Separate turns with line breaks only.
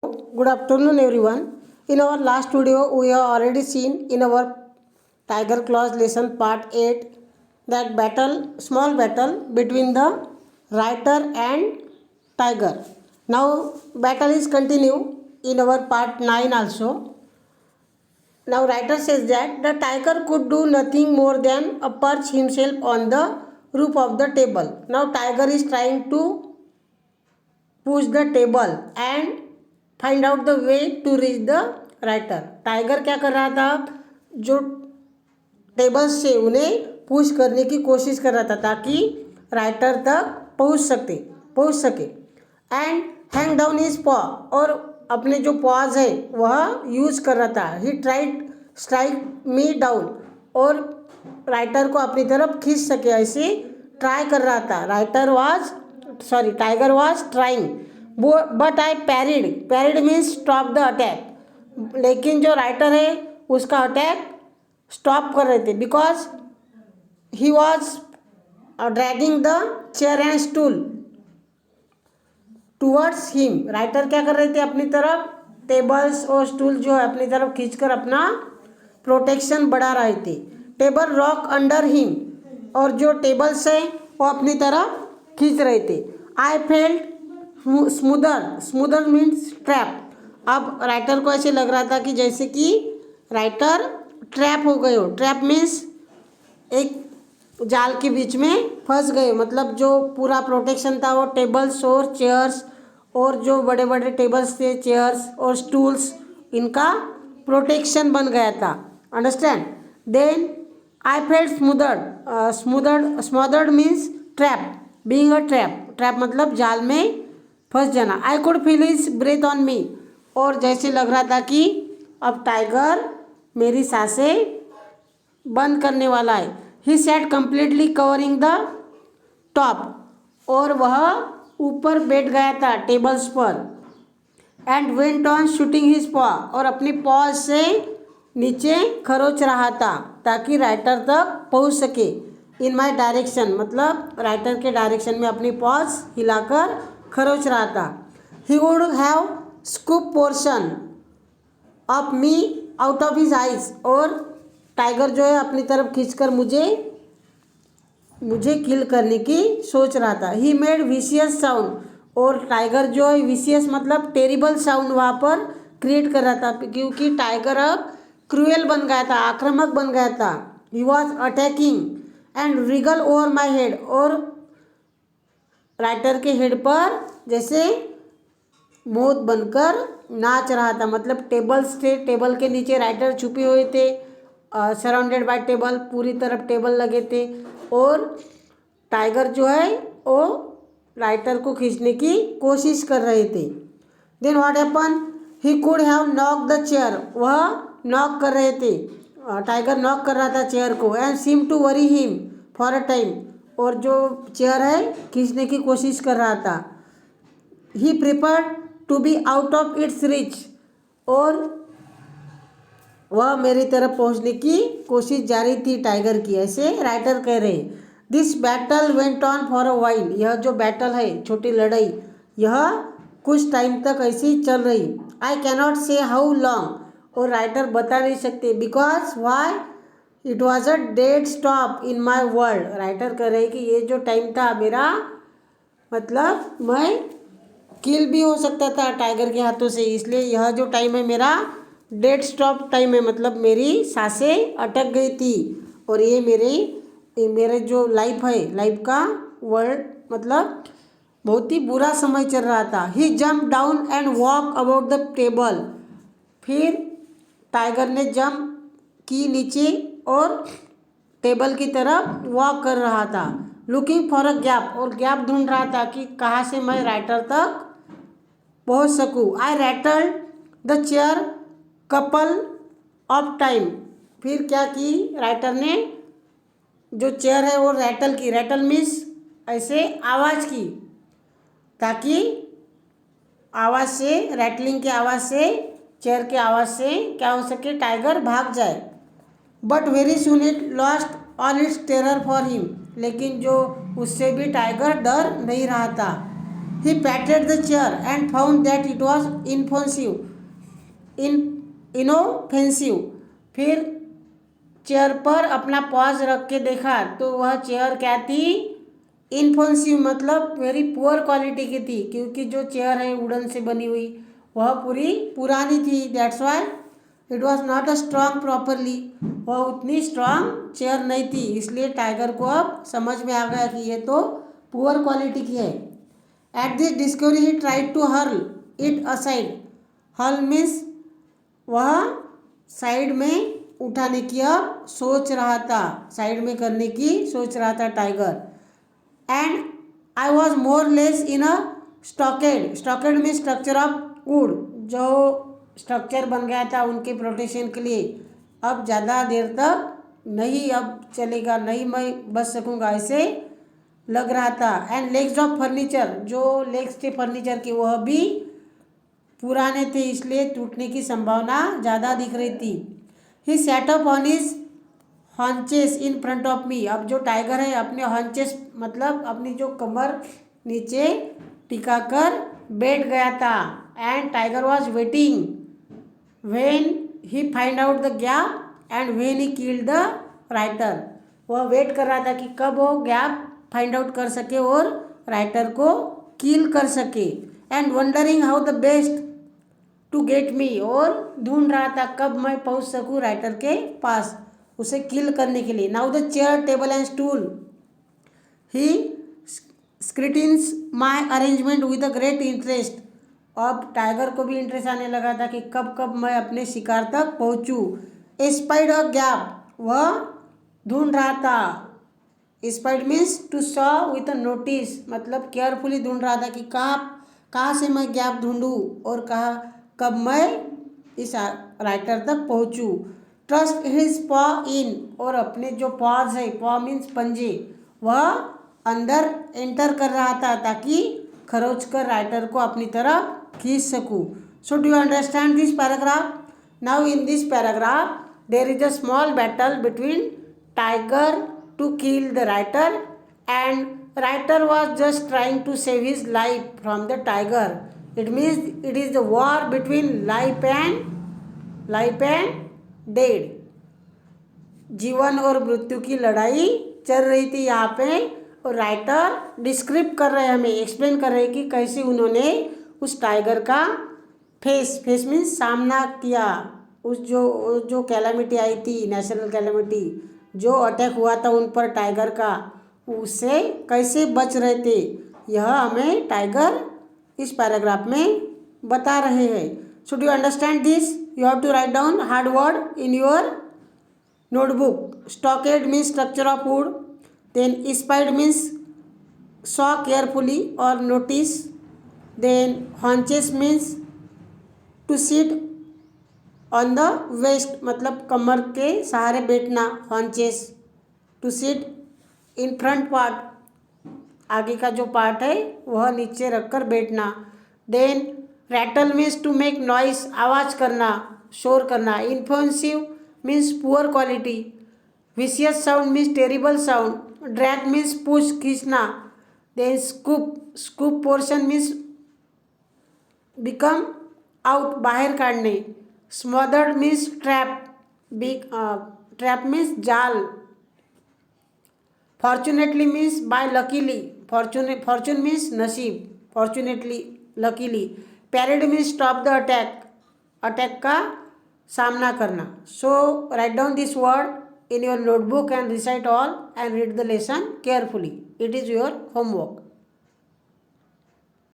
Good afternoon, everyone. In our last video, we have already seen in our Tiger Claws lesson part 8 that small battle between the writer and tiger. Now, battle is continue in our part 9 also. Now, writer says that the tiger could do nothing more than perch himself on the roof of the table. Now, tiger is trying to push the table and find out the way to reach the writer. Tiger क्या कर रहा था, जो tables से उन्हें push करने की कोशिश कर रहा था ताकि राइटर तक पहुंच सके. एंड हैंग डाउन हिज पॉ, और अपने जो पॉज है वह यूज़ कर रहा था. He tried strike me down, और राइटर को अपनी तरफ खींच सके ऐसे ट्राई कर रहा था. Tiger was trying but I पैरिड means stop the attack. लेकिन जो राइटर है उसका अटैक स्टॉप कर रहे थे because he was dragging the chair and stool towards him. Writer क्या कर रहे थे, अपनी तरफ टेबल्स और स्टूल जो है अपनी तरफ खींचकर अपना प्रोटेक्शन बढ़ा रहे थे. टेबल रॉक अंडर हिम, और जो टेबल्स है वो अपनी तरफ खींच रहे थे. I felt smoother means trap. अब राइटर को ऐसे लग रहा था कि जैसे कि राइटर ट्रैप हो गए हो. ट्रैप मीन्स एक जाल के बीच में फंस गए, मतलब जो पूरा प्रोटेक्शन था वो टेबल्स और चेयर्स और जो बड़े बड़े टेबल्स थे, चेयर्स और स्टूल्स, इनका प्रोटेक्शन बन गया था. Understand. Then I felt smothered means trap, being a trap मतलब जाल में फंस जाना. I could feel his breath on me, और जैसे लग रहा था कि अब टाइगर मेरी सांसें बंद करने वाला है. He sat completely covering the top, और वह ऊपर बैठ गया था टेबल्स पर. And went on shooting his पॉ, और अपनी पॉज से नीचे खरोच रहा था ताकि राइटर तक पहुंच सके. इन माई डायरेक्शन मतलब राइटर के डायरेक्शन में अपनी पॉज हिलाकर खरोच रहा था. He would have scoop portion of me out of his eyes, और टाइगर जो है अपनी तरफ खींचकर मुझे किल करने की सोच रहा था. ही मेड विशियस साउंड, और टाइगर जो है विशियस मतलब टेरिबल साउंड वहाँ पर क्रिएट कर रहा था क्योंकि टाइगर अब क्रूएल बन गया था, आक्रामक बन गया था. He was attacking and Regal over my head, और राइटर के हेड पर जैसे मौत बनकर नाच रहा था. मतलब टेबल्स थे, टेबल के नीचे राइटर छुपे हुए थे, सराउंडेड बाय टेबल, पूरी तरफ टेबल लगे थे, और टाइगर जो है वो राइटर को खींचने की कोशिश कर रहे थे. Then what happen, he could have knock the chair, वह नॉक कर रहे थे, टाइगर नॉक कर रहा था चेयर को. And seem to worry him for a time, और जो चेयर है खींचने की कोशिश कर रहा था. He prepared to be out of its reach, और वह मेरी तरफ पहुंचने की कोशिश जारी थी टाइगर की, ऐसे राइटर कह रहे. This battle went on for a while, यह जो बैटल है, छोटी लड़ाई, यह कुछ टाइम तक ऐसी चल रही. I cannot say how long, और राइटर बता नहीं सकते because why it was a dead stop in my world. Writer कह रहे कि ये जो टाइम था मेरा, मतलब मैं किल भी हो सकता था टाइगर के हाथों से, इसलिए यह जो टाइम है मेरा डेड स्टॉप टाइम है, मतलब मेरी सांसें अटक गई थी. और ये मेरे जो लाइफ है, लाइफ का वर्ल्ड मतलब बहुत ही बुरा समय चल रहा था. He jump down and walk about the table, फिर टाइगर ने जंप की नीचे और टेबल की तरफ वॉक कर रहा था. लुकिंग फॉर अ गैप, और गैप ढूंढ रहा था कि कहाँ से मैं राइटर तक पहुँच सकूँ. I rattled the chair couple of time, फिर क्या की राइटर ने जो चेयर है वो रैटल की. रैटल मीन्स ऐसे आवाज़ की, ताकि आवाज़ से, रैटलिंग की आवाज़ से, चेयर की आवाज़ से क्या हो सके, टाइगर भाग जाए. But very soon it lost all it's terror for him, लेकिन जो उससे भी टाइगर डर नहीं रहा था. He patted the chair and found that it was inoffensive. फिर चेयर पर अपना पॉज रख के देखा तो वह चेयर क्या थी? इनफेंसिव मतलब वेरी पुअर क्वालिटी की थी, क्योंकि जो चेयर है वुडन से बनी हुई वह पूरी पुरानी थी. That's why it was not a strong properly. वह उतनी स्ट्रांग चेयर नहीं थी, इसलिए टाइगर को अब समझ में आ गया कि ये तो पुअर क्वालिटी की है. At this discovery he tried to hurl it aside. Hurl means वह साइड में उठाने की अब सोच रहा था, साइड में करने की सोच रहा था tiger. And I was more less in a stockade. Stockade में स्ट्रक्चर ऑफ वुड, जो स्ट्रक्चर बन गया था उनके प्रोटेक्शन के लिए. अब ज़्यादा देर तक नहीं अब चलेगा, नहीं मैं बच सकूँगा ऐसे लग रहा था. एंड लेग्स ऑफ फर्नीचर, जो लेग्स थे फर्नीचर के वह भी पुराने थे, इसलिए टूटने की संभावना ज़्यादा दिख रही थी. He sat up on his haunches in front of me. अब जो टाइगर है अपने हॉन्चेस मतलब अपनी जो कमर नीचे टिका कर बैठ गया था. And tiger was waiting when he find out the gap and when he killed the writer. वह वेट कर रहा था कि कब वो गैप फाइंड आउट कर सके और राइटर को किल कर सके. And wondering how the best to get me, और ढूंढ रहा था कब मैं पहुंच सकूं राइटर के पास उसे किल करने के लिए. Now the chair table and stool he scrutinizes my arrangement with a great interest. अब टाइगर को भी इंटरेस्ट आने लगा था कि कब कब मैं अपने शिकार तक पहुंचूं. एस्पाइड अ गैप, वह ढूंढ रहा था. Espied means to saw with a notice, मतलब केयरफुली ढूंढ रहा था कि कहाँ से मैं गैप ढूंढूं और कब मैं इस राइटर तक पहुंचूं. ट्रस्ट हिज पॉ इन, और अपने जो पॉज है, पॉ मीन्स पंजे, वह अंदर एंटर कर रहा था ताकि खरोच कर राइटर को अपनी तरफ खींच सकूं. So do you understand this paragraph? Now in this paragraph there is a small battle between tiger to kill the writer, and writer was just trying to save his life from the tiger. It means it is the war between life and dead. जीवन और मृत्यु की लड़ाई चल रही थी यहाँ पे, और राइटर डिस्क्रिप्ट कर रहे हैं, हमें एक्सप्लेन कर रहे हैं कि कैसे उन्होंने उस टाइगर का फेस मीन्स सामना किया. उस जो कैलामिटी आई थी, नेचुरल कैलामिटी जो अटैक हुआ था उन पर टाइगर का, उससे कैसे बच रहे थे, यह हमें टाइगर इस पैराग्राफ में बता रहे हैं. So do you understand this? You have to write down hard word in your notebook. Stockade means structure of wood. Then espied means saw carefully or notice. Then haunches means to sit on the waist, मतलब कमर के सहारे बैठना. haunches to sit in front part, आगे का जो part है वह नीचे रखकर बैठना. Then rattle means to make noise, आवाज़ करना, शोर करना. Inoffensive means poor quality. Vicious sound means terrible sound. Drag means push, खींचना. Then scoop portion means become out, बाहर काटने. Smothered means trap. Trap means जाल. Fortunately means by luckily. Fortune means नसीब. Fortunately, luckily. Parried means stop the attack. Attack का सामना करना. So write down this word in your notebook and recite all and read the lesson carefully. It is your homework.